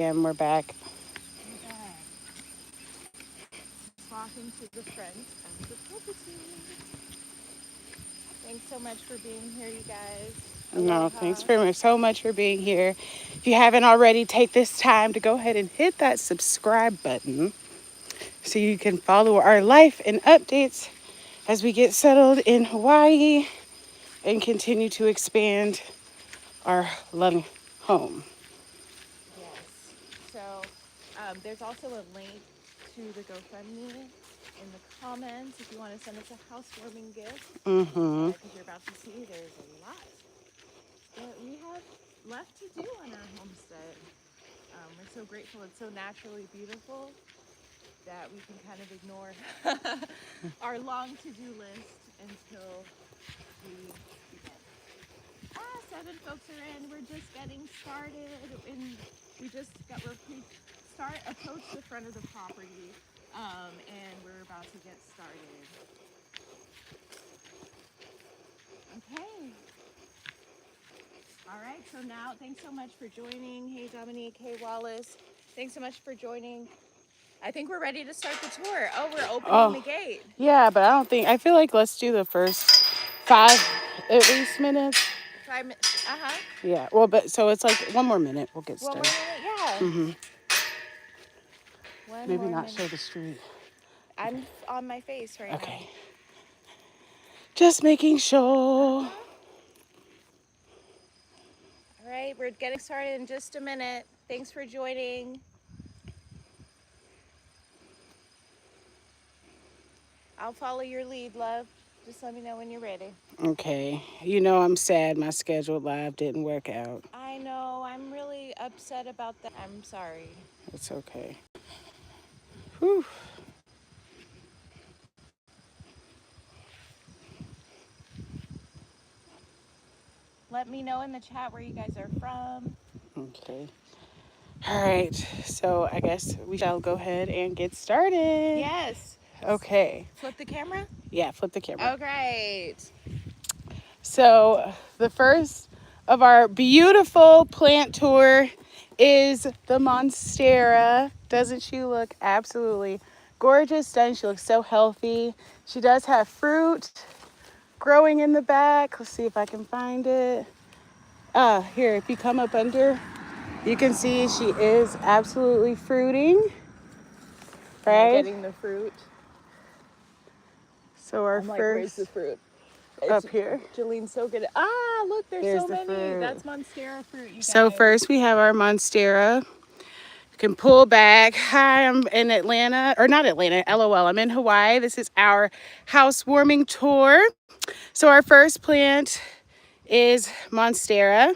And we're back. Okay. Just walking to the front of the property. Thanks so much for being here, you guys. No, thanks Aloha. very much so much for being here. If you haven't already, take this time to go ahead and hit that subscribe button so you can follow our life and updates as we get settled in Hawaii and continue to expand our loving home. Yes. So there's also a link to the GoFundMe in the comments if you want to send us a housewarming gift. Mm-hmm. Because you're about to see there's a lot that we have left to do on our homestead. We're so grateful. It's so naturally beautiful that we can kind of ignore our long to-do list until we begin. 7 folks are in. We're just getting started, and we're approach the front of the property, and we're about to get started. Okay. All right. So now, thanks so much for joining. Hey, Dominique. Hey, Wallace. Thanks so much for joining. I think we're ready to start the tour. Oh, we're opening Oh, the gate. yeah, but I feel like let's do the first 5 at least minutes. 5 minutes. Uh-huh. Yeah, well, but so it's like 1 more minute, we'll get One more started. minute? Yeah. Mm-hmm. One Maybe more not show minute. the street. I'm on my face right now. Okay. Just making sure. Uh-huh. All right, we're getting started in just a minute. Thanks for joining. I'll follow your lead, love. Just let me know when you're ready. Okay. You know I'm sad my scheduled live didn't work out. I know, I'm really upset about that. I'm sorry. It's okay. Whew. Let me know in the chat where you guys are from. Okay. All right. So I guess we shall go ahead and get started. Yes. Okay. Flip the camera? Yeah, flip the camera. Oh, great. So the first of our beautiful plant tour is the Monstera. Doesn't she look absolutely gorgeous? Stunning. She looks so healthy. She does have fruit growing in the back. Let's see if I can find it. Here, if you come up under, you can see she is absolutely fruiting. Right? Getting the fruit. So our I'm like, where's first the fruit? up here. Jalene's so good. Look, there's so many. Fruit. That's Monstera fruit, you guys. So first we have our Monstera. You can pull back. Hi, I'm in Atlanta, or not Atlanta, LOL. I'm in Hawaii. This is our housewarming tour. So our first plant is Monstera.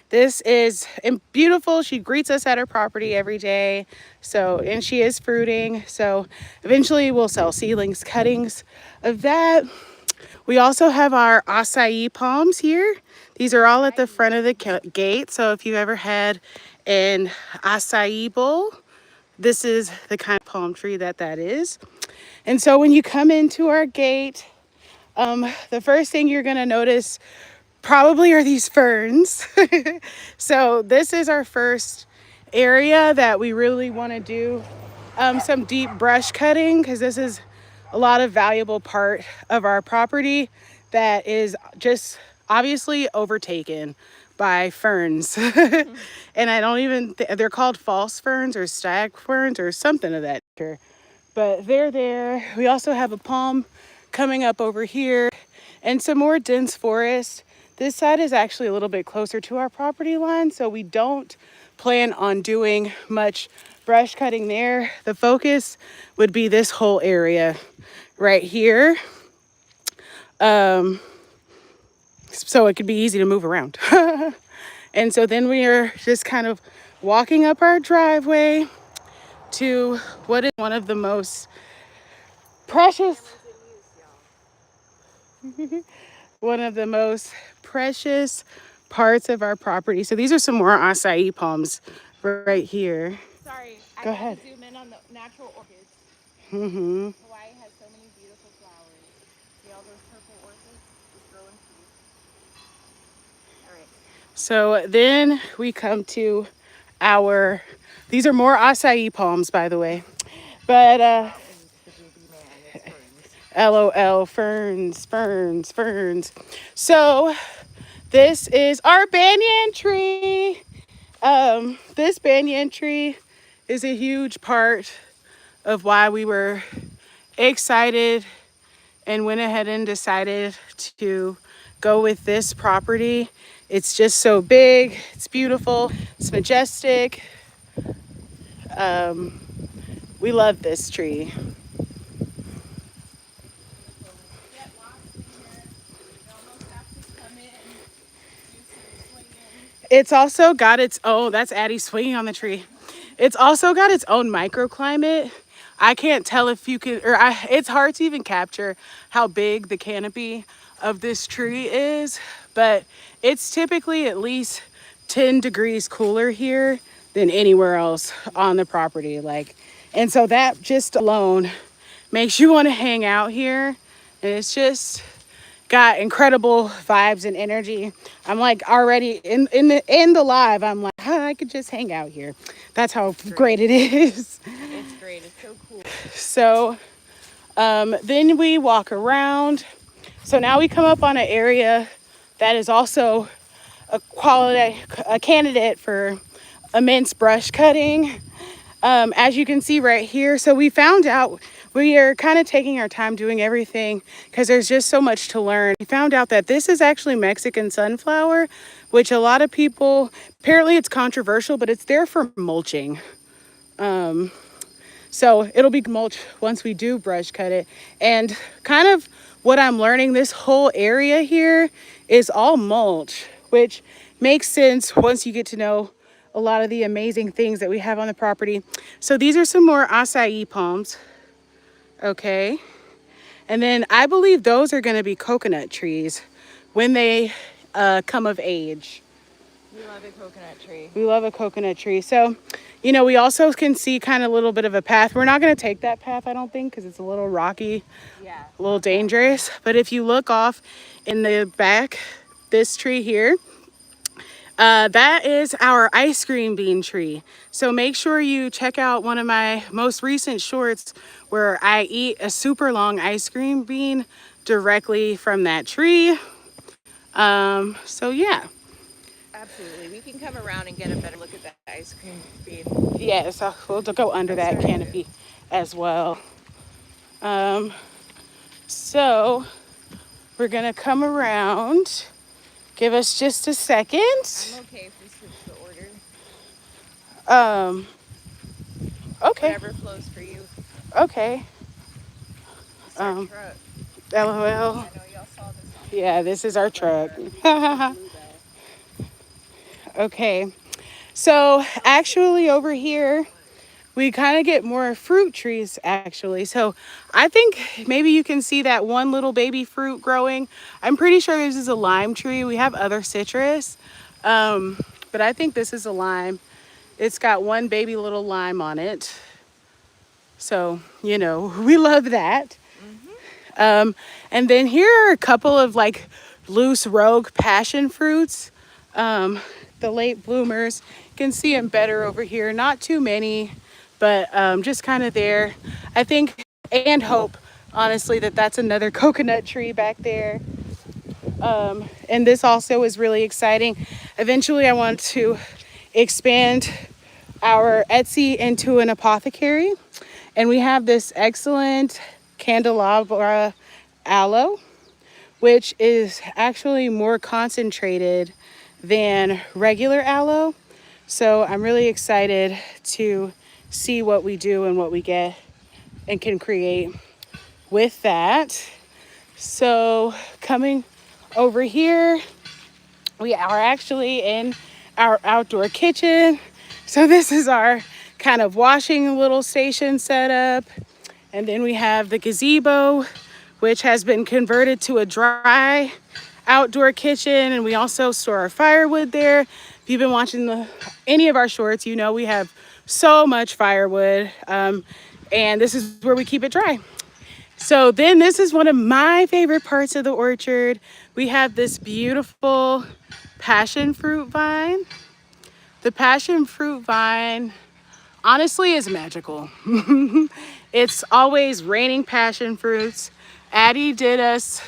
This is beautiful. She greets us at her property every day. So, and she is fruiting. So eventually we'll sell seedlings, cuttings of that. We also have our acai palms here. These are all at the front of the gate. So if you ever had an acai bowl, this is the kind of palm tree that is. And so when you come into our gate, the first thing you're gonna notice probably are these ferns. So this is our first area that we really want to do some deep brush cutting, because this is a lot of valuable part of our property that is just obviously overtaken by ferns. And I don't even they're called false ferns or stag ferns or something of that nature, but they're there. We also have a palm coming up over here and some more dense forest. This side is actually a little bit closer to our property line, so we don't plan on doing much brush cutting there. The focus would be this whole area right here, so it could be easy to move around. And so then we are just kind of walking up our driveway to what is one of the most precious one of the most precious parts of our property. So these are some more acai palms right here. Sorry, Go ahead. to zoom in on the natural orchids. Mm-hmm. Hawaii has so many beautiful flowers. See all those purple orchids just growing cute. All right. So then we come to our These are more acai palms, by the way. But The baby man, it's ferns. LOL, ferns, ferns, ferns. So this is our banyan tree. This banyan tree is a huge part of why we were excited and went ahead and decided to go with this property. It's just so big, it's beautiful, it's majestic. Um, we love this tree. Get lost in here. You almost have to come in, do some swinging. It's also got its own, that's Addie swinging on the tree. It's also got its own microclimate. I can't tell if you can, it's hard to even capture how big the canopy of this tree is, but it's typically at least 10 degrees cooler here than anywhere else on the property. And so that just alone makes you want to hang out here. And it's just got incredible vibes and energy. I'm like already in the live. I'm like, I could just hang out here. That's how great it is. It's great. It's so cool. So then we walk around. So now we come up on an area that is also a candidate for immense brush cutting. As you can see right here, so we found out we are kind of taking our time doing everything because there's just so much to learn. We found out that this is actually Mexican sunflower, which a lot of people, apparently it's controversial, but it's there for mulching. So it'll be mulch once we do brush cut it. And kind of what I'm learning, this whole area here is all mulch, which makes sense once you get to know a lot of the amazing things that we have on the property. So these are some more acai palms. Okay. And then I believe those are going to be coconut trees when they come of age. We love a coconut tree. We love a coconut tree. So, you know, we also can see kind of a little bit of a path. We're not going to take that path, I don't think, because it's a little rocky, Yeah. a little dangerous. But if you look off in the back, this tree here, that is our ice cream bean tree. So make sure you check out one of my most recent shorts where I eat a super long ice cream bean directly from that tree. So yeah. Absolutely. We can come around and get a better look at that ice cream bean. Yes, we'll go under that canopy as well. So we're gonna come around. Give us just a second. I'm okay if we switch the order. Okay. Whatever flows for you. Okay. It's our Um, truck. LOL. I know y'all saw this on Yeah, this is our truck. Bluebell. Okay. So actually over here, we kind of get more fruit trees actually. So I think maybe you can see that one little baby fruit growing. I'm pretty sure this is a lime tree. We have other citrus, but I think this is a lime. It's got one baby little lime on it. So, you know, we love that. And then here are a couple of like loose rogue passion fruits. The late bloomers, you can see them better over here. Not too many, but just kind of there. I think and hope, honestly, that that's another coconut tree back there. And this also is really exciting. Eventually, I want to expand our Etsy into an apothecary. And we have this excellent candelabra aloe, which is actually more concentrated than regular aloe. So I'm really excited to see what we do and what we get and can create with that. So coming over here, we are actually in our outdoor kitchen. So this is our kind of washing little station set up. And then we have the gazebo, which has been converted to a dry outdoor kitchen. And we also store our firewood there. If you've been watching any of our shorts, you know we have so much firewood. And this is where we keep it dry. So then this is one of my favorite parts of the orchard. We have this beautiful passion fruit vine. The passion fruit vine honestly is magical. It's always raining passion fruits. Addie did us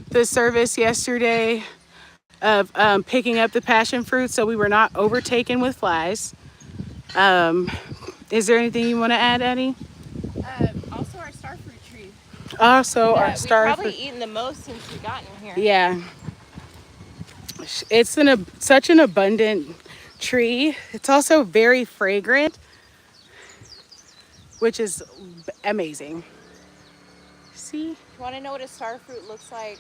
the service yesterday of picking up the passion fruit so we were not overtaken with flies. Um, is there anything you want to add, Addie? Also, our starfruit tree Also, our that we've star probably fruit. eaten the most since we got in here. Yeah, it's such an abundant tree. It's also very fragrant, which is amazing. See? You want to know what a starfruit looks like?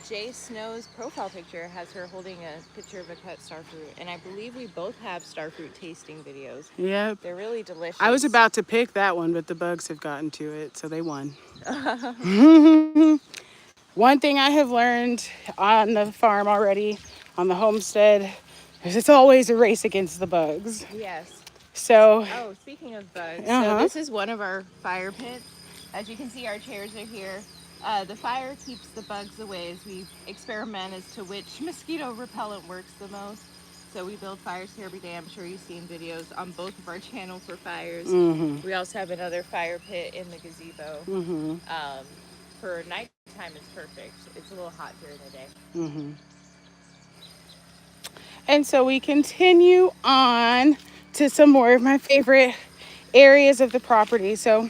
Jay Snow's profile picture has her holding a picture of a cut starfruit, and I believe we both have starfruit tasting videos. Yep. They're really delicious. I was about to pick that one, but the bugs have gotten to it, so they won. One thing I have learned on the farm already, on the homestead, is it's always a race against the bugs. Yes. So, Oh, speaking of bugs, Uh-huh. so this is one of our fire pits. As you can see, our chairs are here. The fire keeps the bugs away as we experiment as to which mosquito repellent works the most. So we build fires here every day. I'm sure you've seen videos on both of our channel for fires. We also have another fire pit in the gazebo. For nighttime, it's perfect. It's a little hot during the day. and so we continue on to some more of my favorite areas of the property. So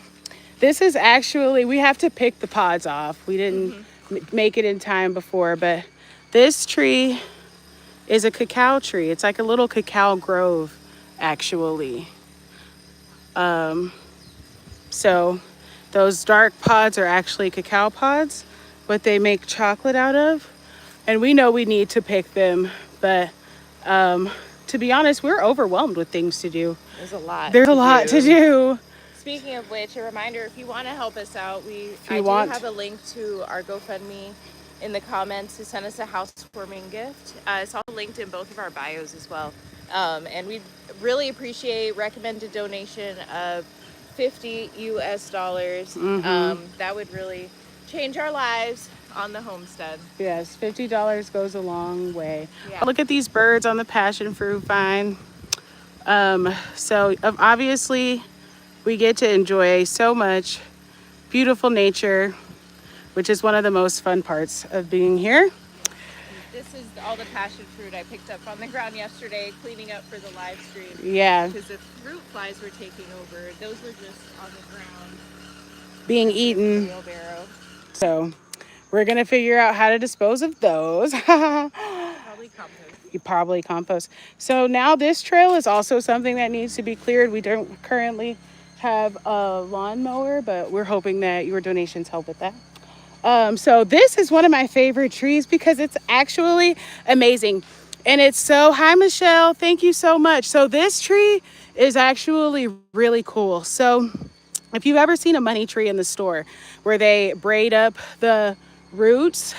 this is actually, we have to pick the pods off. We didn't make it in time before, but this tree is a cacao tree. It's like a little cacao grove, actually. So those dark pods are actually cacao pods, what they make chocolate out of. And we know we need to pick them, but to be honest, we're overwhelmed with things to do. There's a lot. There's a lot to do. Speaking of which, a reminder, if you want to help us out, I do have a link to our GoFundMe in the comments to send us a housewarming gift. It's all linked in both of our bios as well. And we'd really appreciate recommended donation of $50 US. That would really change our lives on the homestead. Yes, $50 goes a long way. Yeah. Look at these birds on the passion fruit vine. So obviously we get to enjoy so much beautiful nature, which is one of the most fun parts of being here. This is all the passion fruit I picked up on the ground yesterday, cleaning up for the live stream. Yeah. Because the fruit flies were taking over. Those were just on the ground. Being eaten. Wheelbarrow. So we're going to figure out how to dispose of those. Probably compost. You probably compost. So now this trail is also something that needs to be cleared. We don't currently have a lawnmower, but we're hoping that your donations help with that. So this is one of my favorite trees because it's actually amazing. And it's so, hi Michelle, thank you so much. So this tree is actually really cool. So if you've ever seen a money tree in the store where they braid up the roots,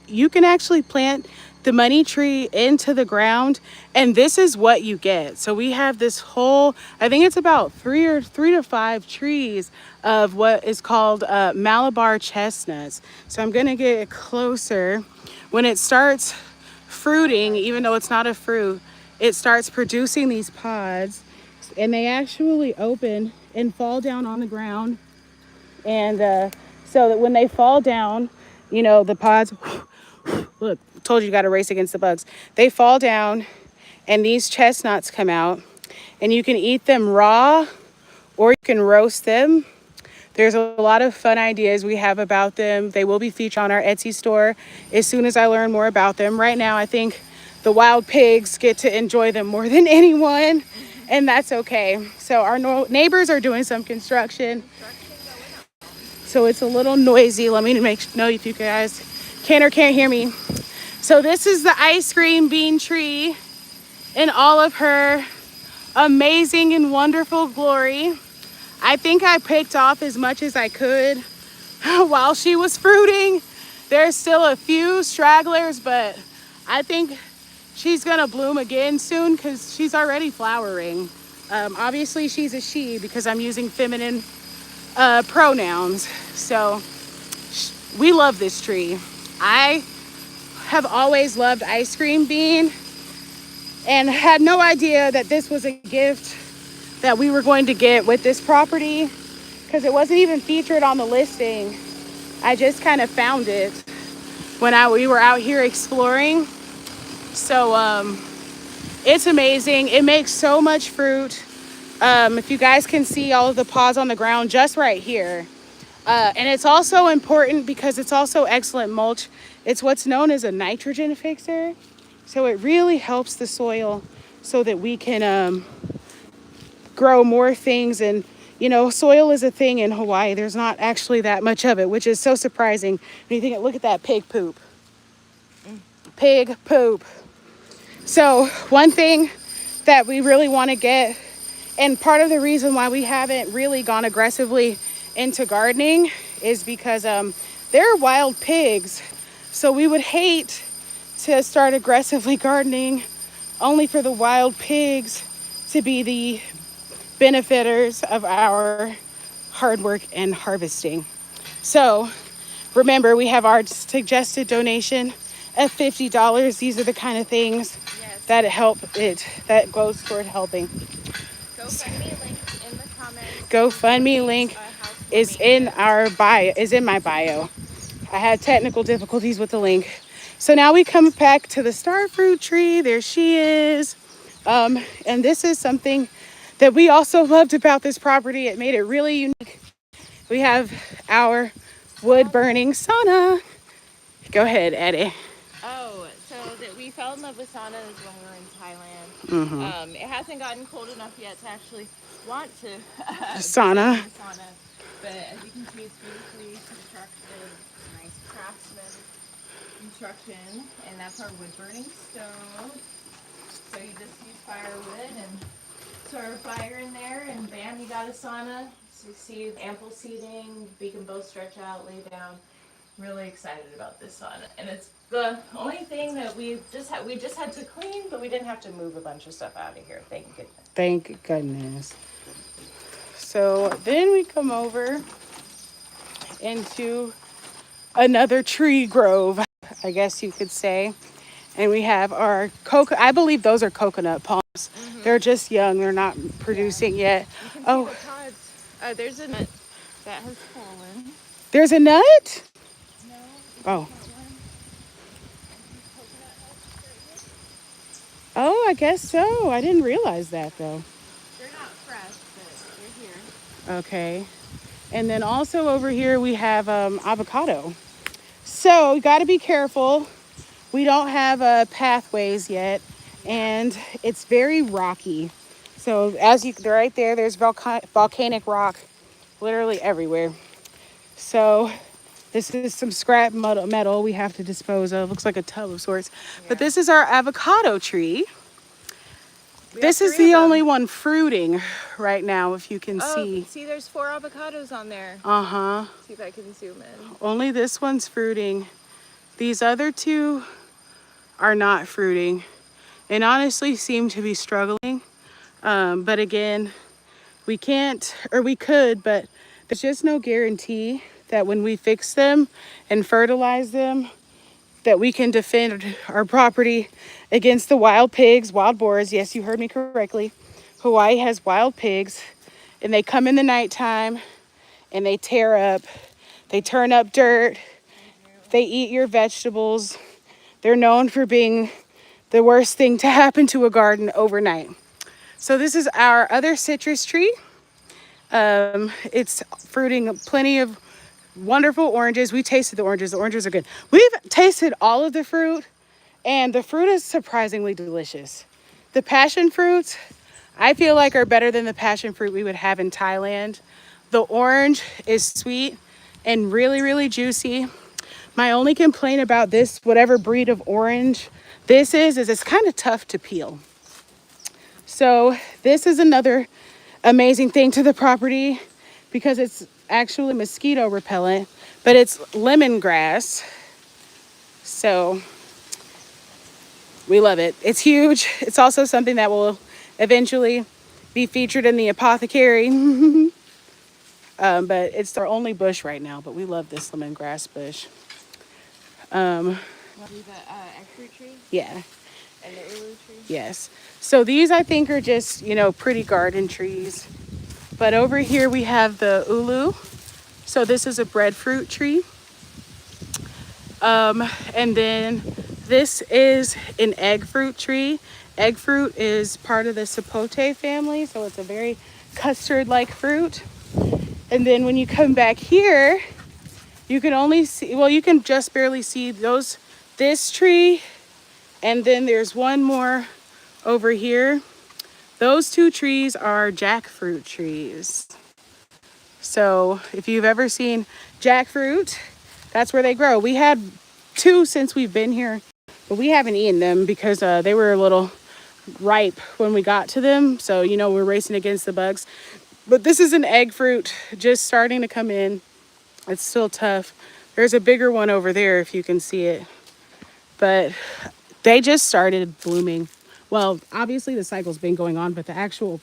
you can actually plant the money tree into the ground, and this is what you get. So we have this whole, I think it's about three to five trees of what is called Malabar chestnuts. So I'm gonna get closer. When it starts fruiting, even though it's not a fruit, it starts producing these pods, and they actually open and fall down on the ground. And so that when they fall down, you know, the pods, look, told you got to race against the bugs. They fall down and these chestnuts come out, and you can eat them raw or you can roast them. There's a lot of fun ideas we have about them. They will be featured on our Etsy store as soon as I learn more about them. Right now, I think the wild pigs get to enjoy them more than anyone, and that's okay. So our neighbors are doing some construction, so it's a little noisy. Let me know if you guys can or can't hear me. So this is the ice cream bean tree in all of her amazing and wonderful glory. I think I picked off as much as I could while she was fruiting. There's still a few stragglers, but I think she's gonna bloom again soon because she's already flowering. Obviously she's a she because I'm using feminine pronouns. So we love this tree. I have always loved ice cream bean and had no idea that this was a gift that we were going to get with this property because it wasn't even featured on the listing. I just kind of found it when we were out here exploring. So it's amazing. It makes so much fruit. If you guys can see all of the pods on the ground just right here. And it's also important because it's also excellent mulch. It's what's known as a nitrogen fixer. So it really helps the soil so that we can grow more things. And, you know, soil is a thing in Hawaii. There's not actually that much of it, which is so surprising. When you think, look at that pig poop. Pig poop. So one thing that we really want to get, and part of the reason why we haven't really gone aggressively into gardening is because they're wild pigs. So we would hate to start aggressively gardening only for the wild pigs to be the benefiters of our hard work and harvesting. So remember, we have our suggested donation of $50. These are the kind of things that goes toward helping. GoFundMe link in the comments. GoFundMe link is in our bio, is in my bio. I had technical difficulties with the link. So now we come back to the star fruit tree. There she is. And this is something that we also loved about this property. It made it really unique. We have our wood burning sauna. Go ahead, Eddie. Oh, so that we fell in love with saunas when we were in Thailand. Mm-hmm. It hasn't gotten cold enough yet to actually want to Sauna. sauna. But as you can see, it's beautifully constructed, nice craftsman construction, and that's our wood burning stove. So you just use firewood and start a fire in there, and bam, you got a sauna. So you see ample seating, you can both stretch out, lay down. Really excited about this sauna, and it's the only thing that we just had to clean, but we didn't have to move a bunch of stuff out of here. Thank goodness. Thank goodness. So then we come over into another tree grove, I guess you could say. And we have our I believe those are coconut palms. Mm-hmm. They're just young. They're not producing yet. You can see the pods. There's a nut that has fallen. There's a nut? No. Oh. Oh, I guess so. I didn't realize that though. They're not fresh, but they're here. Okay. And then also over here we have avocado. So you got to be careful. We don't have pathways yet, and it's very rocky. So as you right there, there's volcanic rock literally everywhere. So this is some scrap metal we have to dispose of. Looks like a tub of sorts. Yeah. But this is our avocado tree. This is the only one fruiting right now, if you can see. See, there's 4 avocados on there. Uh-huh. See if I can zoom in. Only this one's fruiting. These other 2 are not fruiting and honestly seem to be struggling. But again, we can't, or we could, but there's just no guarantee that when we fix them and fertilize them, that we can defend our property against the wild pigs, wild boars. Yes, you heard me correctly. Hawaii has wild pigs, and they come in the nighttime and they they turn up dirt, they eat your vegetables. They're known for being the worst thing to happen to a garden overnight. So this is our other citrus tree. It's fruiting plenty of wonderful oranges. We tasted the oranges. The oranges are good. We've tasted all of the fruit, and the fruit is surprisingly delicious. The passion fruits, I feel like, are better than the passion fruit we would have in Thailand. The orange is sweet and really, really juicy. My only complaint about this, whatever breed of orange this is it's kind of tough to peel. So this is another amazing thing to the property because it's actually mosquito repellent, but it's lemongrass. So we love it. It's huge. It's also something that will eventually be featured in the apothecary. But it's our only bush right now, but we love this lemongrass bush. The egg fruit tree? Yeah. And the ulu tree. Yes. So these I think are just, you know, pretty garden trees. But over here we have the ulu. So this is a breadfruit tree. And then this is an egg fruit tree. Egg fruit is part of the sapote family, so it's a very custard-like fruit. And then when you come back here, you can only see, well, you can just barely see this tree, and then there's one more over here. Those two trees are jackfruit trees. So if you've ever seen jackfruit, that's where they grow. We had two since we've been here, but we haven't eaten them because they were a little ripe when we got to them. So, you know, we're racing against the bugs. But this is an egg fruit just starting to come in. It's still tough. There's a bigger one over there if you can see it. But they just started blooming. Well, obviously the cycle's been going on, but the actual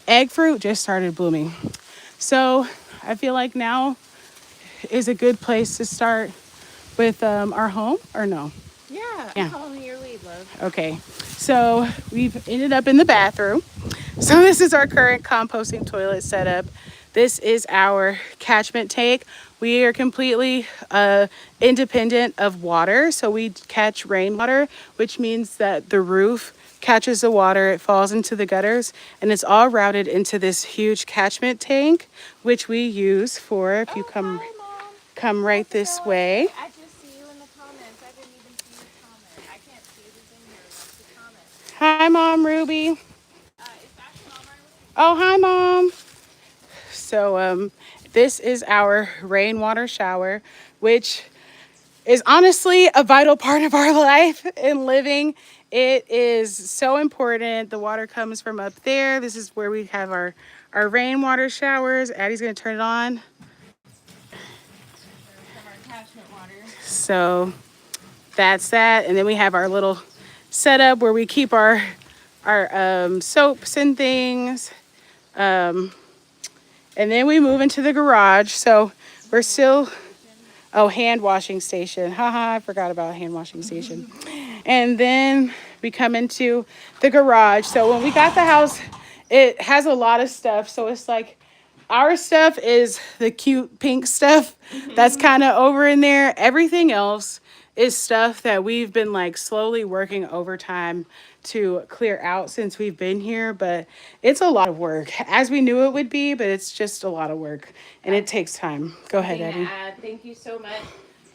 egg fruit just started blooming. So I feel like now is a good place to start with our home, or no? Yeah. Follow me your lead, love. Okay. So we've ended up in the bathroom. So this is our current composting toilet setup. This is our catchment tank. We are completely independent of water. So we catch rainwater, which means that the roof catches the water, it falls into the gutters, and it's all routed into this huge catchment tank, which we use for, if you come right this way. I just see you in the comments. I didn't even see your comment. I can't see who's in here. What's the comment? Hi, Mom Ruby. Is that your mom right? Oh, hi, Mom. So this is our rainwater shower, which is honestly a vital part of our life and living. It is so important. The water comes from up there. This is where we have our rainwater showers. Addie's going to turn it on. From our catchment water. So that's that. And then we have our little setup where we keep our soaps and things. And then we move into the garage. So we're still, hand washing station. Haha, I forgot about hand washing station. And then we come into the garage. So when we got the house, it has a lot of stuff. So it's like our stuff is the cute pink stuff that's kind of over in there. Everything else is stuff that we've been like slowly working overtime to clear out since we've been here, but it's a lot of work, as we knew it would be, but it's just a lot of work and it takes time. Go ahead, Eddie. Thank you so much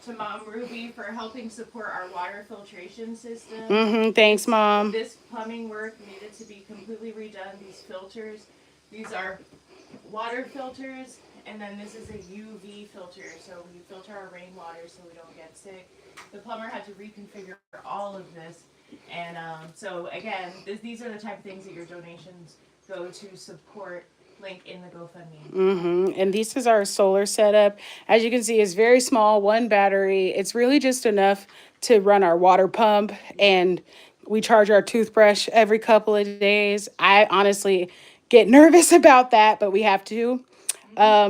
to Mom Ruby for helping support our water filtration system. Thanks, Mom. This plumbing work needed to be completely redone. These filters, these are water filters, and then this is a UV filter, so we filter our rainwater so we don't get sick. The plumber had to reconfigure all of this, and so again, these are the type of things that your donations go to support. Link in the GoFundMe. And this is our solar setup. As you can see, it's very small, one battery. It's really just enough to run our water pump, and we charge our toothbrush every couple of days. I honestly get nervous about that, but we have to.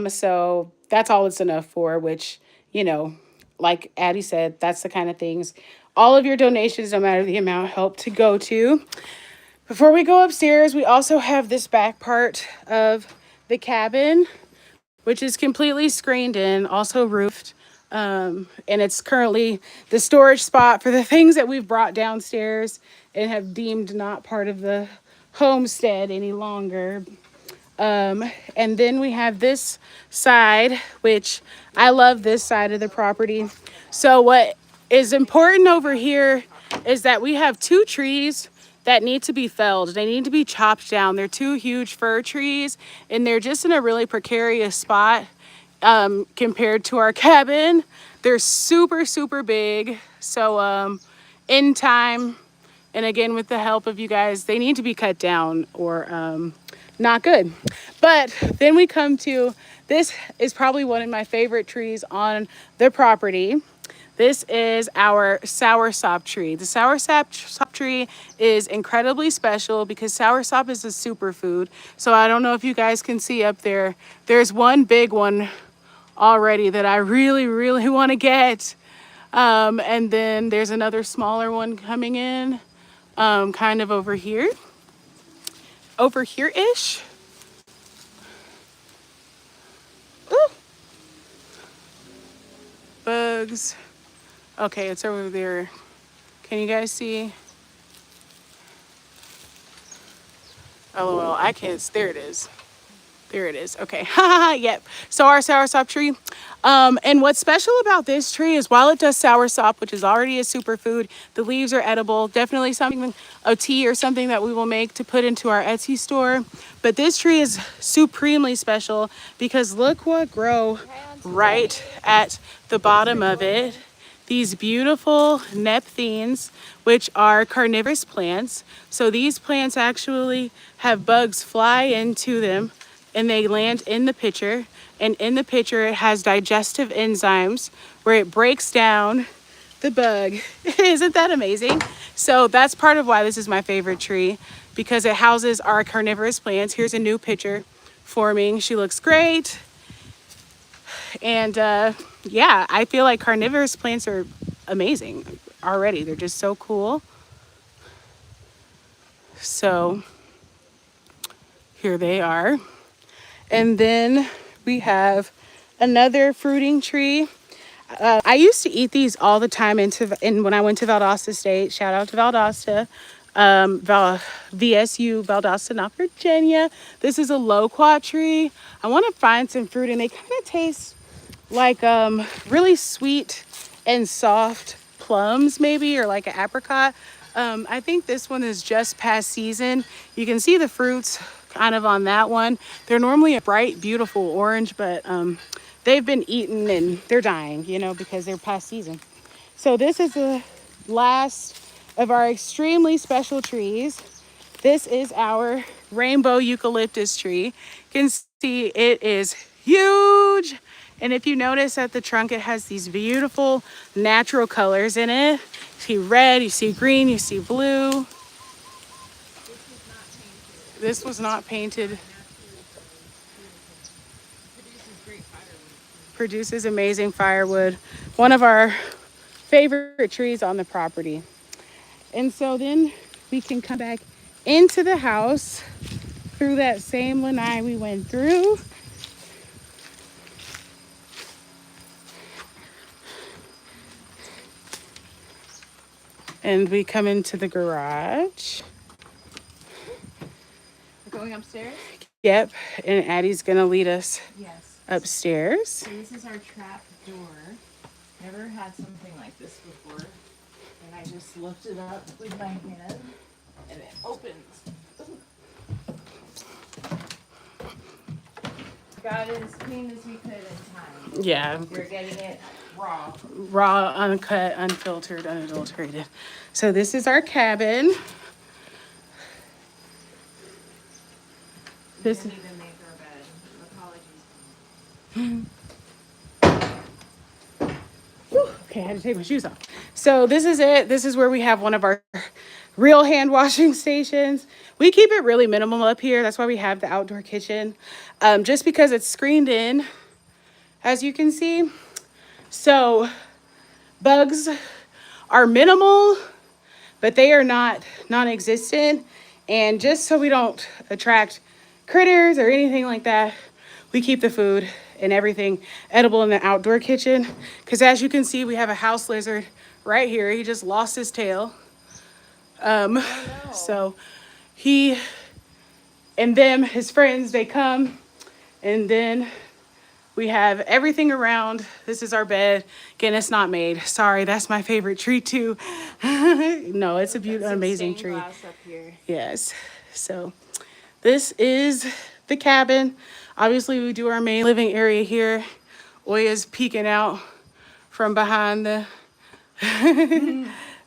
So that's all it's enough for, which, you know, like Addie said, that's the kind of things all of your donations, no matter the amount, help to go to. Before we go upstairs, we also have this back part of the cabin, which is completely screened in, also roofed. And it's currently the storage spot for the things that we've brought downstairs and have deemed not part of the homestead any longer. And then we have this side, which I love this side of the property. So what is important over here is that we have two trees that need to be felled. They need to be chopped down. They're two huge fir trees, and they're just in a really precarious spot compared to our cabin. They're super, super big. So in time, and again, with the help of you guys, they need to be cut down or not good. But then we come to, this is probably one of my favorite trees on the property. This is our soursop tree. The soursop tree is incredibly special because soursop is a superfood. So I don't know if you guys can see up there. There's one big one already that I really, really want to get. And then there's another smaller one coming in. kind of over here. Over here-ish. Ooh. Bugs. Okay, it's over there. Can you guys see? LOL, I can't. There it is. There it is. Okay. Yep. So our soursop tree. And what's special about this tree is while it does soursop, which is already a superfood, the leaves are edible. Definitely something, a tea or something that we will make to put into our Etsy store. But this tree is supremely special because look what grow right at the bottom of it. These beautiful nepthanes, which are carnivorous plants. So these plants actually have bugs fly into them and they land in the pitcher. And in the pitcher, it has digestive enzymes where it breaks down the bug. Isn't that amazing? So that's part of why this is my favorite tree, because it houses our carnivorous plants. Here's a new pitcher forming. She looks great. And yeah, I feel like carnivorous plants are amazing already. They're just so cool. So here they are. And then we have another fruiting tree. I used to eat these all the time when I went to Valdosta State. Shout out to Valdosta. VSU, Valdosta, not Virginia. This is a loquat tree. I want to find some fruit and they kind of taste like really sweet and soft plums maybe, or like an apricot. I think this one is just past season. You can see the fruits kind of on that one. They're normally a bright, beautiful orange, but they've been eaten and they're dying, you know, because they're past season. So this is the last of our extremely special trees. This is our rainbow eucalyptus tree. You can see it is huge. And if you notice at the trunk, it has these beautiful natural colors in it. You see red, you see green, you see blue. This was not painted. Produces amazing firewood. One of our favorite trees on the property. And so then we can come back into the house through that same lanai we went through. And we come into the garage. We're going upstairs? Yep, and Addie's gonna lead us upstairs. So this is our trap door. Never had something like this before. And I just lift it up with my hand and it opens. Got it as clean as we could in time. Yeah. We're getting it raw. Raw, uncut, unfiltered, unadulterated. So this is our cabin. This Didn't even make our bed. Apologies. Okay, I had to take my shoes off. So this is it. This is where we have one of our real hand washing stations. We keep it really minimal up here. That's why we have the outdoor kitchen. Just because it's screened in, as you can see. So bugs are minimal, but they are not non-existent. And just so we don't attract critters or anything like that, we keep the food and everything edible in the outdoor kitchen. Because as you can see, we have a house lizard right here. He just lost his tail. So he and them, his friends, they come, and then we have everything around. This is our bed. Again, it's not made. Sorry, that's my favorite tree too. No, it's a beautiful, amazing tree. Glass up here. Yes. So this is the cabin. Obviously, we do our main living area here. Oya's peeking out from behind the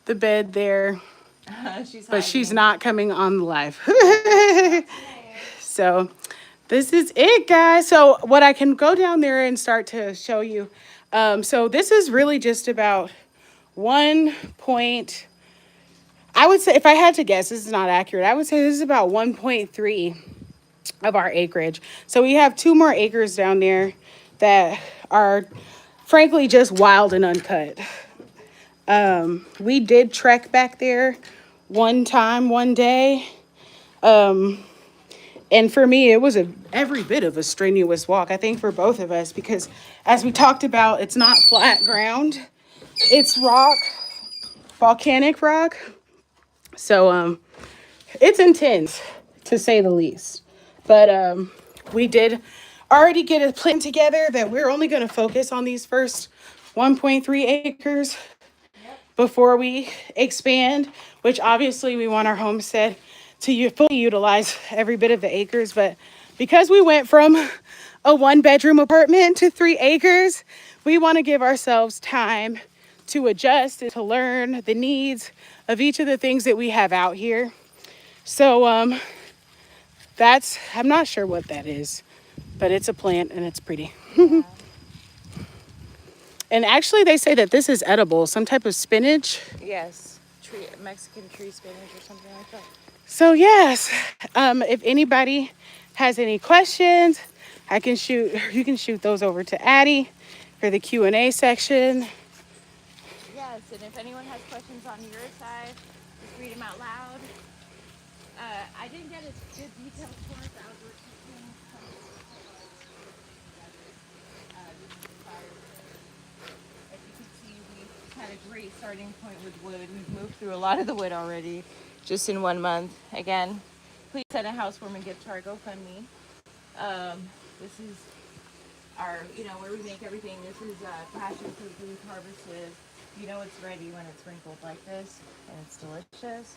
the bed there. But she's not coming on the live. So this is it, guys. So what I can go down there and start to show you. So this is really just about I would say, if I had to guess, this is not accurate. I would say this is about 1.3 of our acreage. So we have 2 more acres down there that are frankly just wild and uncut. We did trek back there one time, one day. And for me, it was every bit of a strenuous walk, I think, for both of us, because as we talked about, it's not flat ground, it's rock, volcanic rock. So it's intense, to say the least. But we did already get a plan together that we're only going to focus on these first 1.3 acres before we expand, which obviously we want our homestead to fully utilize every bit of the acres. But because we went from a 1-bedroom apartment to 3 acres, we want to give ourselves time to adjust and to learn the needs of each of the things that we have out here. So I'm not sure what that is, but it's a plant and it's pretty. Yeah. And actually they say that this is edible, some type of spinach. Yes, Mexican tree spinach or something like that. So yes, if anybody has any questions, you can shoot those over to Addie for the Q&A section. Yes, and if anyone has questions on your side, just read them out loud. I didn't get a good detailed tour of outdoor kitchen. As you can see, we had a great starting point with wood. We've moved through a lot of the wood already, just in 1 month. Again, please send a housewarming gift to our GoFundMe. This is our, where we make everything. This is passion fruit that we've harvested. You know it's ready when it's wrinkled like this, and it's delicious.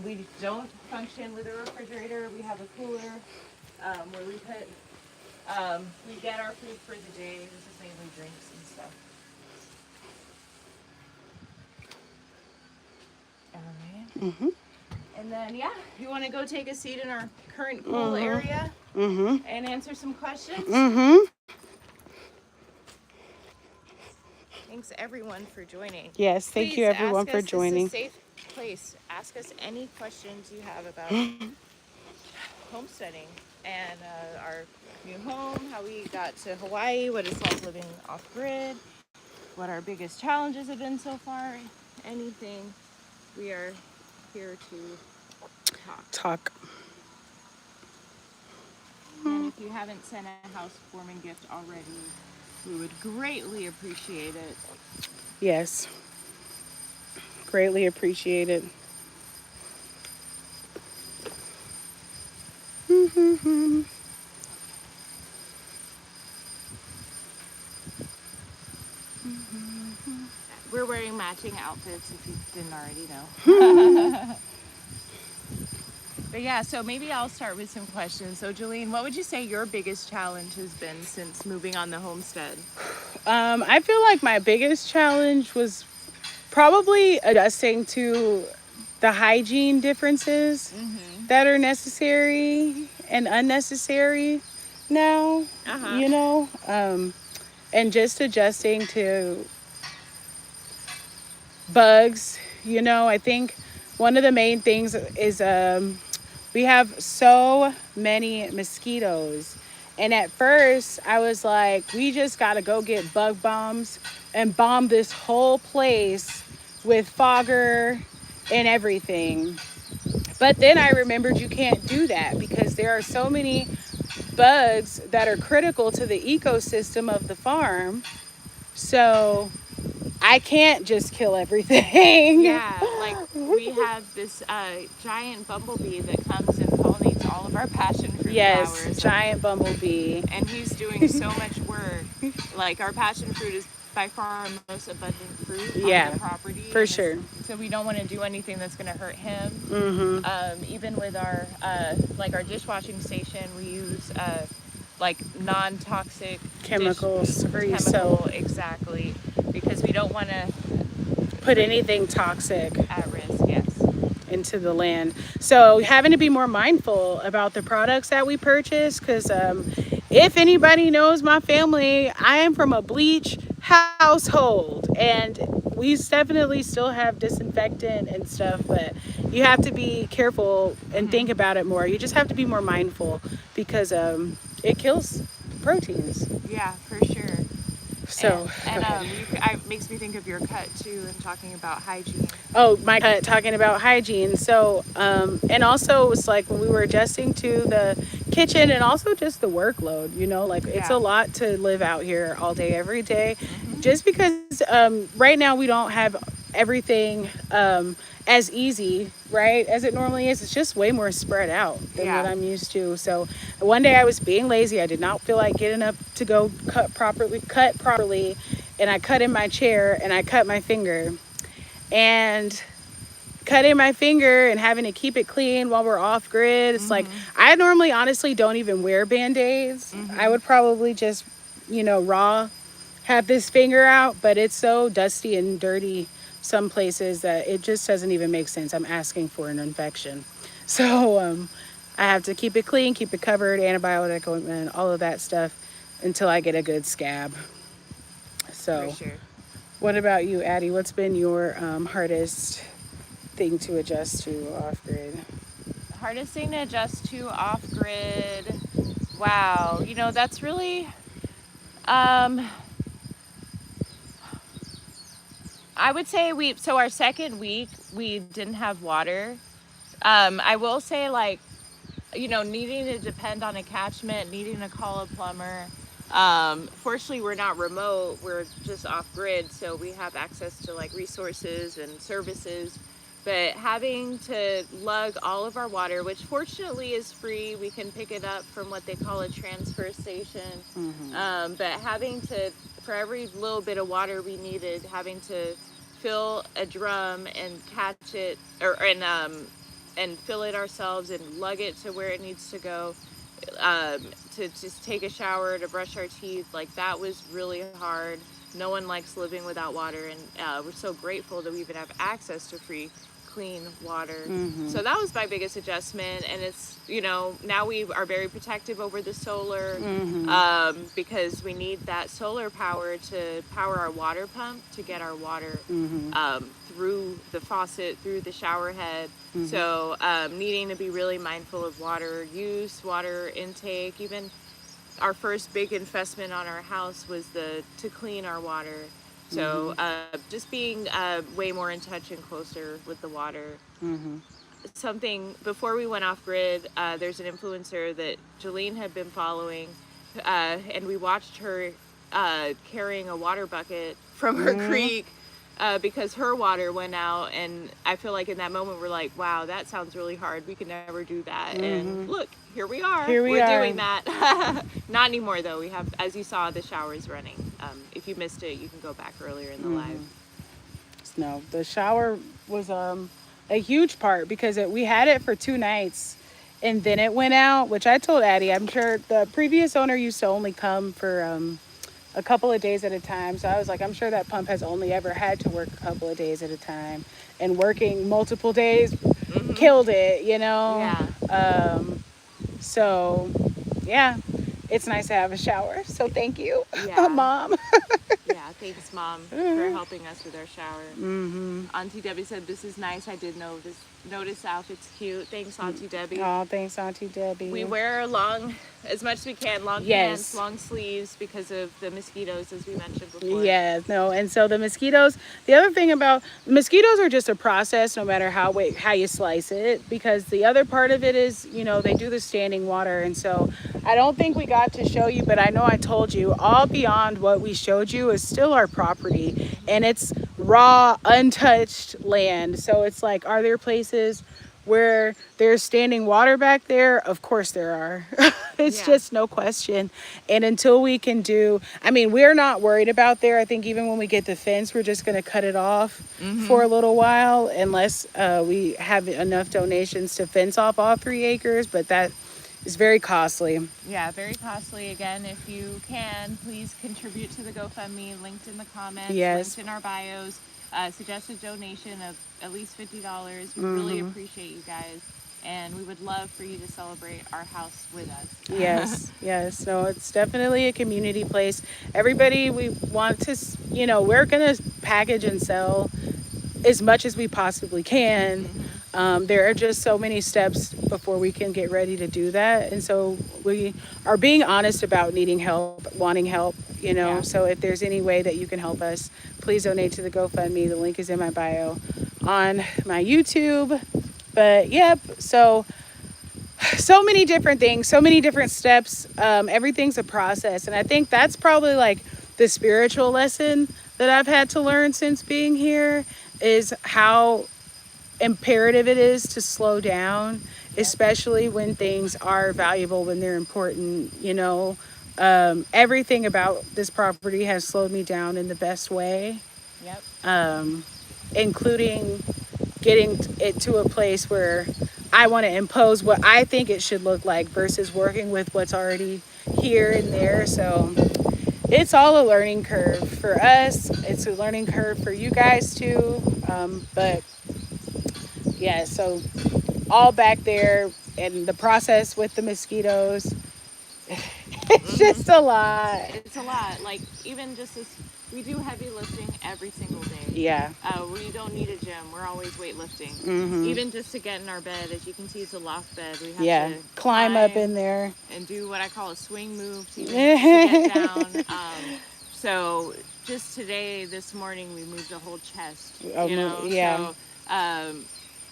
We don't function with a refrigerator. We have a cooler where we put, we get our food for the day. This is mainly drinks and stuff. All right. Mm-hmm. And then, yeah, you want to go take a seat in our current cool area Mm-hmm. and answer some questions? Mm-hmm. Thanks, everyone, for joining. Yes, thank you everyone for joining. This is a safe place. Ask us any questions you have about homesteading and our new home, how we got to Hawaii, what it's like living off-grid, what our biggest challenges have been so far, anything. We are here to Talk. And if you haven't sent a housewarming gift already, we would greatly appreciate it. Yes. Greatly appreciate it. We're wearing matching outfits if you didn't already know. But yeah, so maybe I'll start with some questions. So Jolene, what would you say your biggest challenge has been since moving on the homestead? I feel like my biggest challenge was probably adjusting to the hygiene differences that are necessary and unnecessary now, and just adjusting to bugs. I think one of the main things is we have so many mosquitoes. And at first I was like, we just got to go get bug bombs and bomb this whole place with fogger and everything. But then I remembered you can't do that because there are so many bugs that are critical to the ecosystem of the farm. So I can't just kill everything. Yeah, like we have this giant bumblebee that comes and pollinates all of our passion fruit flowers. Yes, giant bumblebee. And he's doing so much work. Like our passion fruit is by far our most abundant fruit on the property. For sure. So we don't want to do anything that's going to hurt him. Even with our like our dishwashing station, we use like non-toxic chemicals, free soap. Exactly, because we don't want to put anything toxic at risk. Yes. Into the land. So having to be more mindful about the products that we purchase, because if anybody knows my family, I am from a bleach household, and we definitely still have disinfectant and stuff, but you have to be careful and think about it more. You just have to be more mindful because it kills proteins. Yeah, for sure. So, and it makes me think of your cut too, and talking about hygiene. oh, my cut, talking about hygiene. So, and also it was like when we were adjusting to the kitchen and also just the workload, like it's a Yeah. lot to live out here all day, every day. Mm-hmm. Just because right now we don't have everything as easy, right, as it normally is. It's just way more spread out than what Yeah. I'm used to. So one day I was being lazy. I did not feel like getting up to go cut properly, and I cut in my chair and I cut my finger. And cutting my finger and having to keep it clean while we're off grid, it's like Mm-hmm. I normally honestly don't even wear band-aids. I Mm-hmm. would probably just raw have this finger out, but it's so dusty and dirty some places that it just doesn't even make sense. I'm asking for an infection. So I have to keep it clean, keep it covered, antibiotic ointment, all of that stuff until I get a good scab. For So sure. what about you, Addie? What's been your hardest thing to adjust to off grid? Hardest thing to adjust to off grid. Wow. That's really. Um, I would say so our second week, we didn't have water. I will say, like, needing to depend on a catchment, needing to call a plumber. Fortunately, we're not remote, we're just off grid, so we have access to like resources and services. But having to lug all of our water, which fortunately is free, we can pick it up from what they call a transfer station. But having to, for every little bit of water we needed, having to fill a drum and catch it, and fill it ourselves and lug it to where it needs to go, to just take a shower, to brush our teeth, like that was really hard. No one likes living without water, and we're so grateful that we even have access to free clean water. So that was my biggest adjustment, and it's now we are very protective over the solar, because we need that solar power to power our water pump to get our water through the faucet, through the shower head. So needing to be really mindful of water use, water intake. Even our first big investment on our house was to clean our water. So just being way more in touch and closer with the water. Something before we went off grid, there's an influencer that Jolene had been following, and we watched her carrying a water bucket from her creek, because her water went out. And I feel like in that moment we're like, wow, that sounds really hard. We can never do that. And look, here we are. We're doing that. Not anymore though. We have, as you saw, the showers running. If you missed it, you can go back earlier in the live. No, the shower was a huge part because we had it for 2 nights and then it went out, which I told Addie, I'm sure the previous owner used to only come for a couple of days at a time. So I was like, I'm sure that pump has only ever had to work a couple of days at a time, and working multiple days killed it, Yeah. So yeah, it's nice to have a shower. So thank you, Yeah. Mom. Yeah, thanks, Mom, for helping us with our shower. Auntie Debbie said, this is nice. I did notice the outfit's cute. Thanks, Auntie Debbie. Oh, thanks, Auntie Debbie. We wear long, as much as we can, long pants, long sleeves, because of the mosquitoes, as we mentioned before. Yeah, no, and so the mosquitoes, the other thing about mosquitoes are just a process no matter how you slice it, because the other part of it is, they do the standing water. And so I don't think we got to show you, but I know I told you, all beyond what we showed you is still our property, and it's raw, untouched land. So it's like, are there places where there's standing water back there? Of course there are. It's just no question. And until we can we're not worried about there. I think even when we get the fence, we're just going to cut it off for a little while, unless we have enough donations to fence off all 3 acres. But that is very costly. Yeah, very costly. Again, if you can, please contribute to the GoFundMe, linked in the comments, Yes. linked in our bios. Suggested donation of at least $50. We really appreciate you guys, and we would love for you to celebrate our house with us. Yes. No, it's definitely a community place. Everybody, we want to, we're going to package and sell as much as we possibly can. There are just so many steps before we can get ready to do that. And so we are being honest about needing help, wanting help, you know. Yeah. So if there's any way that you can help us, please donate to the GoFundMe. The link is in my bio on my YouTube. But yep, so many different things, so many different steps. Everything's a process. And I think that's probably like the spiritual lesson that I've had to learn since being here is how imperative it is to slow down, Yep. especially when things are valuable, when they're important, you know. Everything about this property has slowed me down in the best way, Yep. including getting it to a place where I want to impose what I think it should look like versus working with what's already here and there. So it's all a learning curve for us. It's a learning curve for you guys too. But yeah, so all back there and the process with the mosquitoes, it's Mhm. just a lot. It's a lot. Like even just this, we do heavy lifting every single day. Yeah. We don't need a gym. We're always weightlifting. Mm-hmm. Even just to get in our bed, as you can see, it's a loft bed. We have Yeah. to Climb up in climb there. and do what I call a swing move to even to get Oh, down. So just today, this morning, we moved a whole chest. yeah. So um,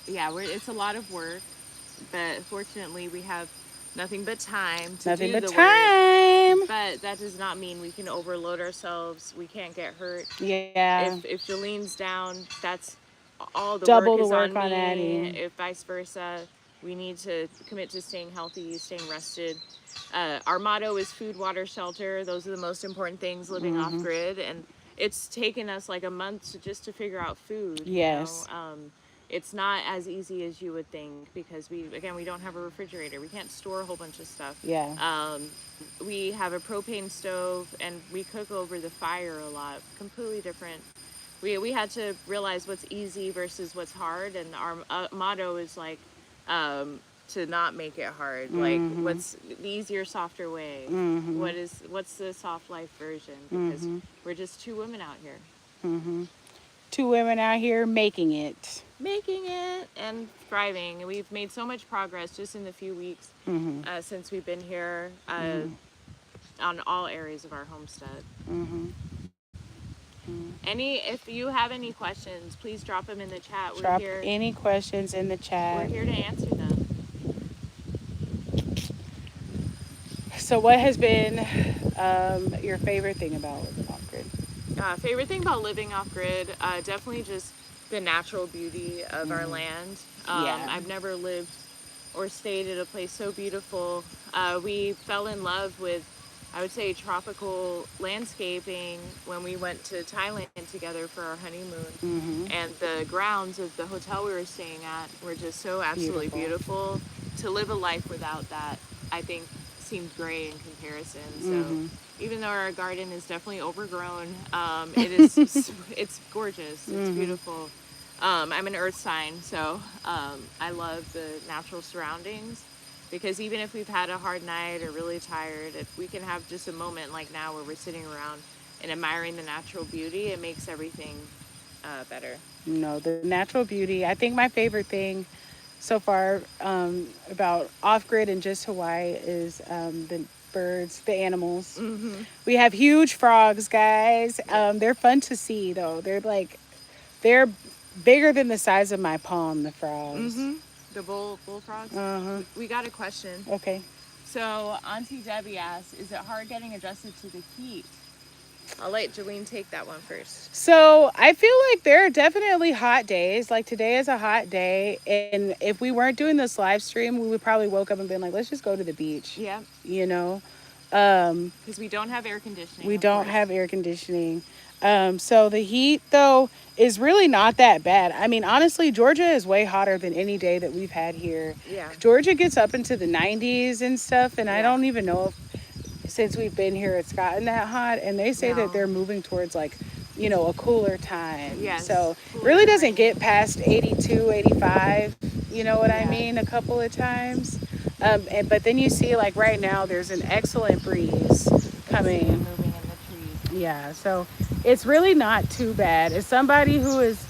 yeah, it's a lot of work, but fortunately, we have nothing but time to Nothing do but the work. time. But that does not mean we can overload ourselves. We can't get hurt. Yeah. If Jolene's down, that's all the Double work the is work on on me. Addie. If vice versa, we need to commit to staying healthy, staying rested. Our motto is food, water, shelter. Those are the most important things living off Mm-hmm. grid, and it's taken us like a month just to figure out food. Yes. It's not as easy as you would think because we don't have a refrigerator. We can't store a whole bunch of stuff. Yeah. We have a propane stove and we cook over the fire a lot. Completely different. We had to realize what's easy versus what's hard, and our motto is like to not make it hard. Like Mm-hmm. what's the easier, softer way? Mm-hmm. What's the soft life version? Because Mm-hmm. we're just two women out here Mm-hmm. Two women out here making it. making it and thriving. We've made so much progress just in the few weeks Mm-hmm. since we've been here on all areas of our homestead. Mm-hmm. If you have any questions, please drop them in the chat. Drop any questions in the We're chat. here to answer them. So, what has been your favorite thing about living off grid? Favorite thing about living off grid, definitely just the natural beauty of our land. Yeah. I've never lived or stayed at a place so beautiful. We fell in love with, I would say, tropical landscaping when we went to Thailand together for our honeymoon. Mm-hmm. And the grounds of the hotel we were staying at were just so absolutely beautiful. To live a life without that, I think, seemed gray in comparison. Mm-hmm. So even though our garden is definitely overgrown, it is it's gorgeous. It's Mm-hmm. beautiful. I'm an earth sign, so I love the natural surroundings because even if we've had a hard night or really tired, if we can have just a moment like now where we're sitting around and admiring the natural beauty, it makes everything better. No, the natural beauty. I think my favorite thing so far about off grid and just Hawaii is the birds, the animals. Mm-hmm. We have huge frogs, guys. Yeah. They're fun to see, though. They're bigger than the size of my palm, the frogs. Mm-hmm. The bullfrogs. Uh-huh. We got a question. Okay. So Auntie Debbie asked, "Is it hard getting adjusted to the heat?" I'll let Jolene take that one first. So I feel like there are definitely hot days. Like today is a hot day. And if we weren't doing this live stream, we would probably woke up and been like, let's just go to the beach. Yeah. You know? Because we don't have air conditioning. We don't have air conditioning. So the heat, though, is really not that bad. I mean, honestly, Georgia is way hotter than any day that we've had here. Yeah. Georgia gets up into the 90s and stuff, and I Yeah. don't even know if since we've been here it's gotten that hot. And they say that they're moving towards like, a cooler time. Yes, So it cooler really doesn't time. get past 82, 85. You know what I Yeah. mean? A couple of times. But then you see like right now there's an excellent breeze coming. Moving in the trees. Yeah, so it's really not too bad. As somebody who is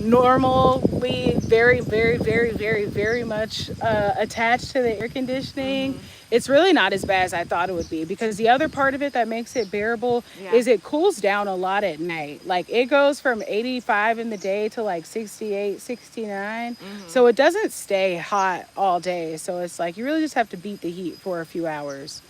normally very, very, very, very, very much attached to the air conditioning, it's really not as bad as I thought it would be, because the other part of it that makes it bearable Yeah. is it cools down a lot at night. Like it goes from 85 in the day to like 68, 69. So it doesn't stay hot all day. So it's like you really just have to beat the heat for a few hours.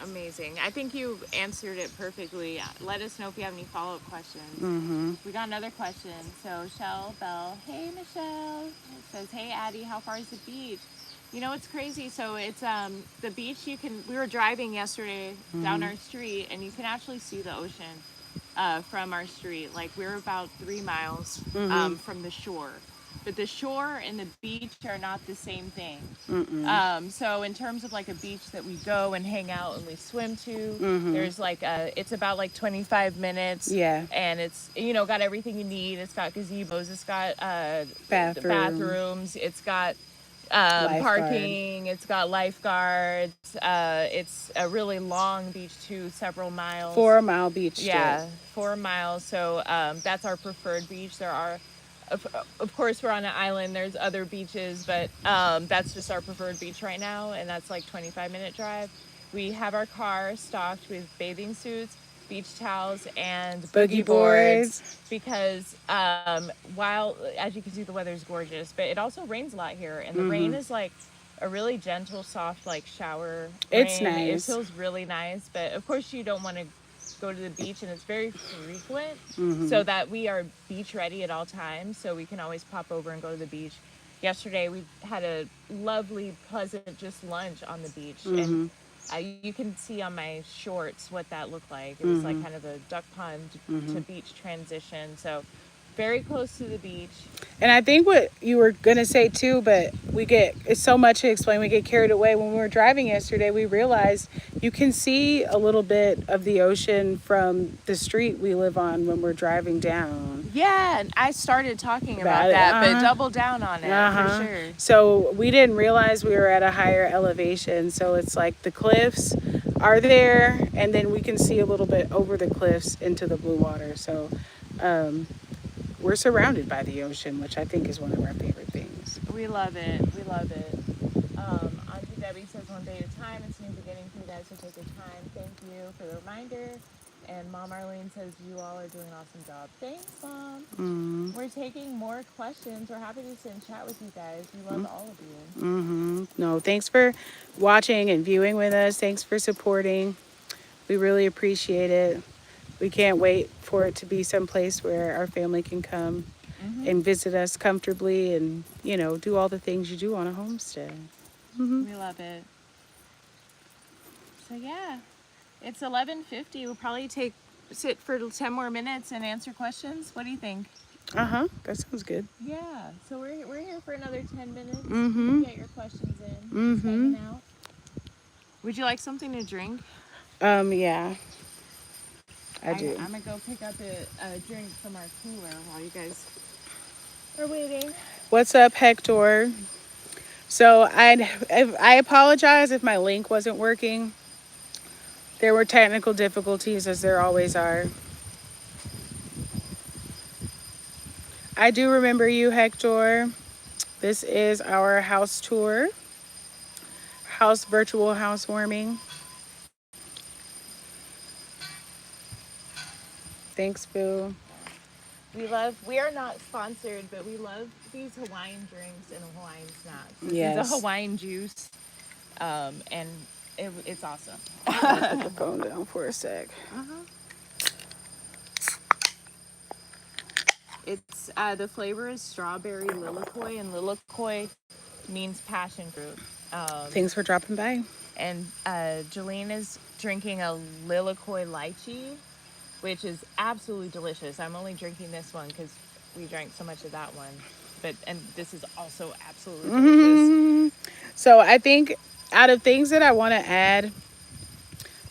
Amazing. I think you answered it perfectly. Let us know if you have any follow-up questions. We got another question. So Shell Bell, hey Michelle, it says, hey Addie, how far is the beach? You know, it's crazy. So it's the beach. We were driving yesterday down our street, and you can actually see the ocean from our street. Like we're about 3 miles from the shore. But the shore and the beach are not the same thing. So in terms of like a beach that we go and hang out and we swim to, there's like it's about like 25 minutes. Yeah. And it's, you know, got everything you need. It's got gazebos. It's got bathrooms. It's got parking. It's got lifeguards. It's a really long beach too, several miles. 4 mile beach strip. Yeah, 4 miles. So that's our preferred beach. There are, of course, we're on an island. There's other beaches, but that's just our preferred beach right now, and that's like 25-minute drive. We have our car stocked with bathing suits, beach towels, and boogie boards because while, as you can see, the weather's gorgeous, but it also rains a lot here, and the rain is like a really gentle, soft, like shower It's rain. nice. It feels really nice, but of course you don't want to go to the beach, and it's very frequent, so that we are beach ready at all times, so we can always pop over and go to the beach. Yesterday we had a lovely, pleasant just lunch on the beach, and you can see on my shorts what that looked like. It was like kind of a duck pond to beach transition, so very close to the beach. And I think what you were going to say too, but it's so much to explain, we get carried away. When we were driving yesterday, we realized you can see a little bit of the ocean from the street we live on when we're driving down. Yeah, and I started talking about that, but double down on it for sure. So we didn't realize we were at a higher elevation. So it's like the cliffs are there, and then we can see a little bit over the cliffs into the blue water. So we're surrounded by the ocean, which I think is one of our favorite things. We love it. We love it. Auntie Debbie says, one day at a time. It's new beginning for you guys, so take your time. Thank you for the reminder. And Mom Arlene says, you all are doing an awesome job. Thanks, Mom. We're taking more questions. We're happy to sit and chat with you guys. We love all of you. No, thanks for watching and viewing with us. Thanks for supporting. We really appreciate it. We can't wait for it to be someplace where our family can come and visit us comfortably and, you know, do all the things you do on a homestead. We love it. So, yeah, it's 11:50. We'll probably sit for 10 more minutes and answer questions. What do you think? That sounds good. Yeah, so we're here for another 10 minutes. You can get your questions in. Just hanging out. Would you like something to drink? Yeah. I do. I'm gonna go pick up a drink from our cooler while you guys are waiting. What's up, Hector? So I apologize if my link wasn't working. There were technical difficulties, as there always are. I do remember you, Hector. This is our house tour. Virtual housewarming. Thanks, Boo. We are not sponsored, but we love these Hawaiian drinks and Hawaiian snacks. Yes. This is a Hawaiian juice, and it's awesome. Put the phone down for a sec. It's the flavor is strawberry lilikoi, and lilikoi means passion fruit. Thanks for dropping by. And Jolene is drinking a lilikoi lychee, which is absolutely delicious. I'm only drinking this one because we drank so much of that one. And this is also absolutely delicious. So I think out of things that I want to add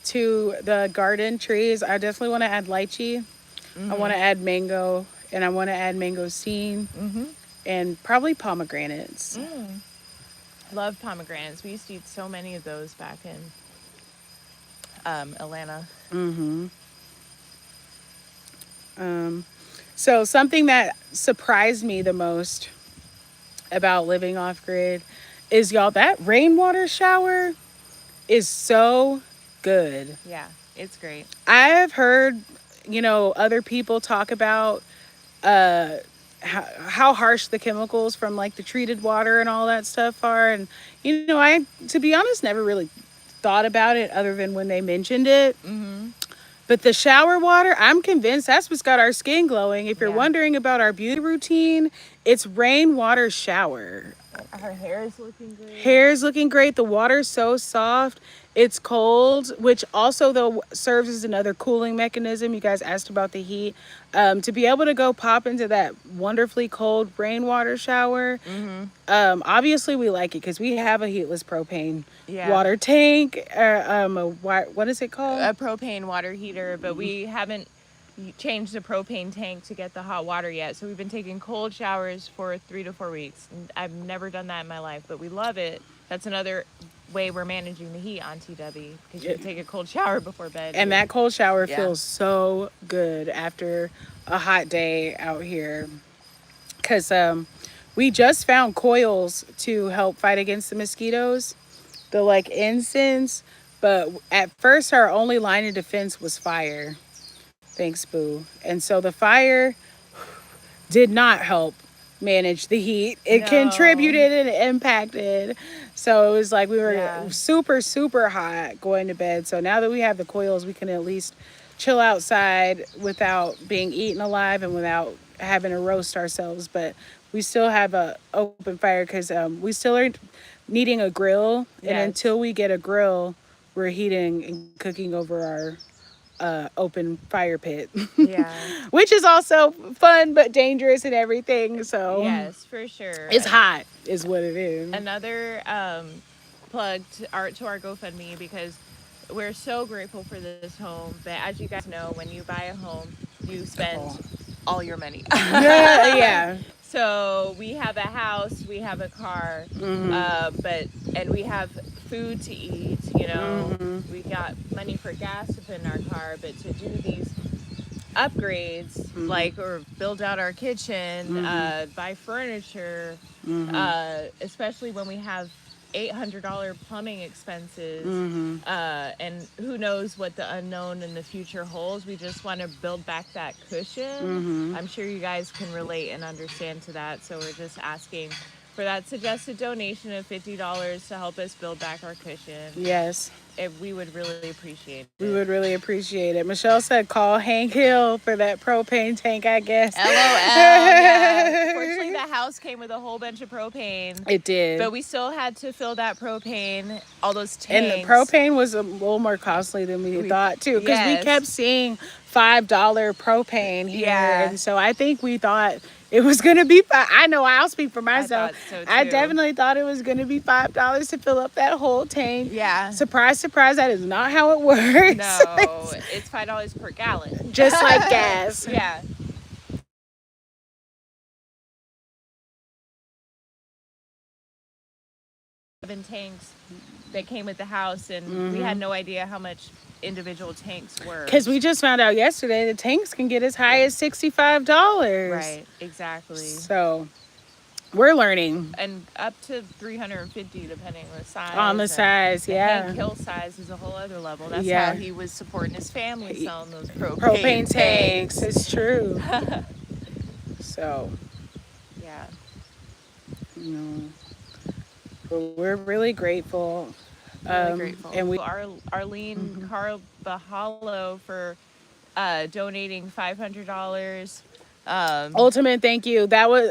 to the garden trees, I definitely want to add lychee. I want to add mango, and I want to add mangosteen, and probably pomegranates. Love pomegranates. We used to eat so many of those back in Atlanta. So something that surprised me the most about living off grid is, y'all, that rainwater shower is so good. Yeah, it's great. I have heard, other people talk about uh how harsh the chemicals from like the treated water and all that stuff are, and I, to be honest, never really thought about it other than when they mentioned it. Mm-hmm. But the shower water, I'm convinced that's what's got our skin glowing. If you're Yeah. wondering about our beauty routine, it's rainwater shower. Her hair is looking great. Hair is looking great. The water's so soft. It's cold, which also, though, serves as another cooling mechanism. You guys asked about the heat. To be able to go pop into that wonderfly cold rainwater shower, Mm-hmm. obviously we like it because we have a heatless propane Yeah. water tank. What is it called? A propane water heater, but we haven't changed the propane tank to get the hot water yet. So we've been taking cold showers for 3 to 4 weeks. And I've never done that in my life, but we love it. That's another way we're managing the heat on TW, because you can take a cold shower before bed. And that cold shower Yeah. feels so good after a hot day out here. Because we just found coils to help fight against the mosquitoes, the like incense. But at first, our only line of defense was fire. Thanks, Boo. And so the fire did not help manage the heat. It No. contributed and impacted. So it was like we were Yeah. super, super hot going to bed. So now that we have the coils, we can at least chill outside without being eaten alive and without having to roast ourselves. But we still have a open fire because we still are needing a grill. And Yes. until we get a grill, we're heating and cooking over our open fire pit. Yeah. Which is also fun but dangerous and everything. So Yes, for sure. it's hot is what it is. Another plug to our GoFundMe, because we're so grateful for this home. But as you guys know, when you buy a home, you spend all your money. Yeah. So we have a house, we have a car, and we have food to eat. We got money for gas to put in our car, but to do these upgrades, like, or build out our kitchen, buy furniture, especially when we have $800 plumbing expenses, and who knows what the unknown in the future holds. We just want to build back that cushion. I'm sure you guys can relate and understand to that. So we're just asking for that suggested donation of $50 to help us build back our cushion. Yes. We would really appreciate it. We would really appreciate it. Michelle said call Hank Hill for that propane tank, I guess. LOL. Yeah. Fortunately, the house came with a whole bunch of propane. It did. But we still had to fill that propane, all those tanks. And the propane was a little more costly than we thought, too. Because we kept seeing $5 propane here. Yeah. And so I think we thought it was going to be I know I'll speak for myself. So I definitely thought it was going to be $5 to fill up that whole tank. Yeah. Surprise, surprise, that is not how it works. No, it's $5 per gallon. Just like gas. Yeah. Tanks that came with the house, and we had no idea how much individual tanks were. Because we just found out yesterday the tanks can get as high as $65. Right, exactly. So we're learning. And up to 350 depending on the size. On the size, yeah. Hank Hill size is a whole other level. That's Yeah. how he was supporting his family, selling those Propane tanks. It's true. So, yeah. But we're really grateful. Really grateful. And we Arlene Carvajalo for donating $500. Ultimate thank you. That was,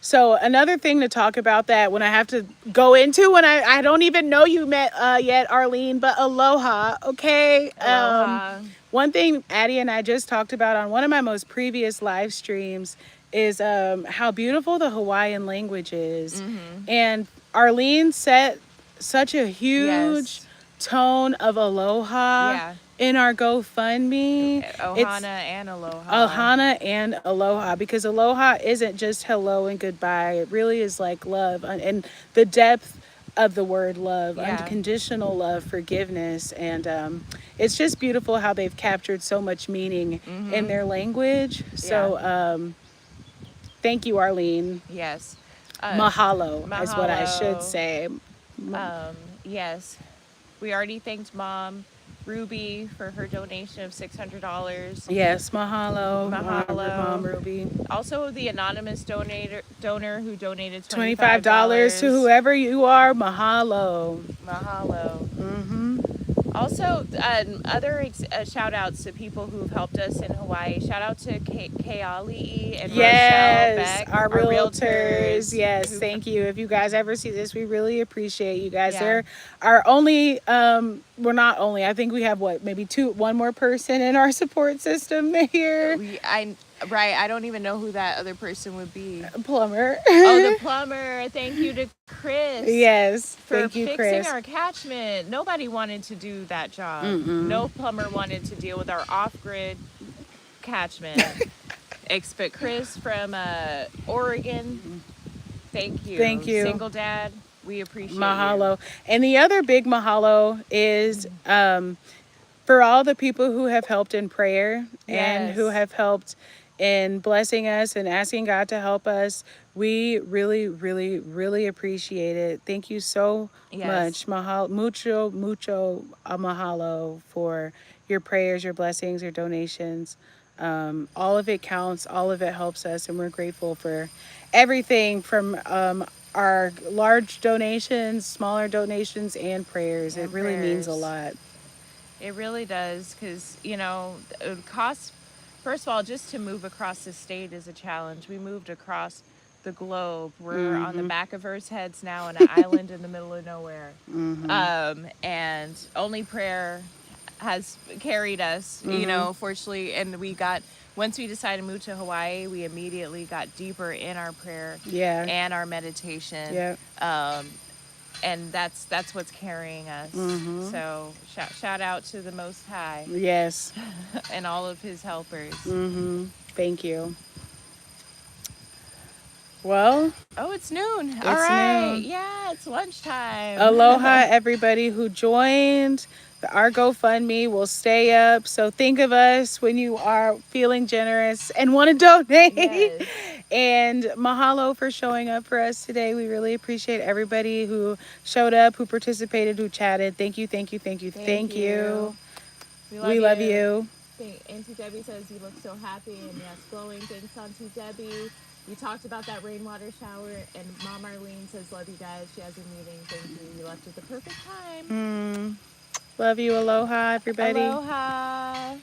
so another thing to talk about that when I have to go into when I don't even know you met yet, Arlene, but aloha, okay? Aloha. One thing Addie and I just talked about on one of my most previous live streams is how beautiful the Hawaiian language is. And Arlene set such a huge tone of aloha in our GoFundMe. And aloha. Ohana and aloha, because aloha isn't just hello and goodbye. It really is like love and the depth of the word love, Yeah. unconditional love, forgiveness. And it's just beautiful how they've captured so much meaning in their language. So thank you, Arlene. Yes. Mahalo is what I should Mahalo. say. Yes. We already thanked Mom Ruby for her donation of $600. Yes, mahalo, Mom Mahalo. Ruby. Also, the anonymous donor who donated $25 to whoever you are, mahalo. Mahalo. Mm-hmm. Also, other shout outs to people who've helped us in Hawaii. Shout out to Keali and Rochelle Yes, Beck, our realtors. Yes, who- thank you. If you guys ever see this, we really appreciate you guys. Yeah. They're our only, we're not only, I think we have maybe one more person in our support system here. I don't even know who that other person would be. Plumber. Oh, the plumber. Thank you to Chris. Yes, For thank you, fixing Chris. our catchment. Nobody wanted to do that job. No plumber wanted to deal with our off-grid catchment. But Chris from Oregon, thank you. Thank you. Single dad, we appreciate Mahalo. you. And the other big mahalo is for all the people who have helped in prayer and who Yes. have helped in blessing us and asking God to help us. We really, really, really appreciate it. Thank you so much. Mahalo, mucho mahalo for your prayers, your blessings, your donations. All of it counts. All of it helps us, and we're grateful for everything from our large donations, smaller donations, and prayers. And it really means a prayers. lot. It really does, because, it costs, first of all, just to move across the state is a challenge. We moved across the globe. We're on the back of Earth's heads now on an island in the middle of nowhere. And only prayer has carried us, fortunately. And once we decided to move to Hawaii, we immediately got deeper in our prayer and our meditation. Yeah. And that's what's carrying us. So shout out to the Most High. Yes. And all of his helpers. Thank you. Well. Oh, it's noon. It's all right. noon. Yeah, it's lunchtime. Aloha, everybody who joined. Our GoFundMe will stay up. So think of us when you are feeling generous and want to donate. Yes. And mahalo for showing up for us today. We really appreciate everybody who showed up, who participated, who chatted. Thank you, thank you, thank you, thank you. We love you. Auntie Debbie says you look so happy, and yes, glowing. Thanks, Auntie Debbie. We talked about that rainwater shower, and Mom Arlene says love you guys. She has a meeting. Thank you. You left at the perfect time. Love you. Aloha, everybody. Aloha.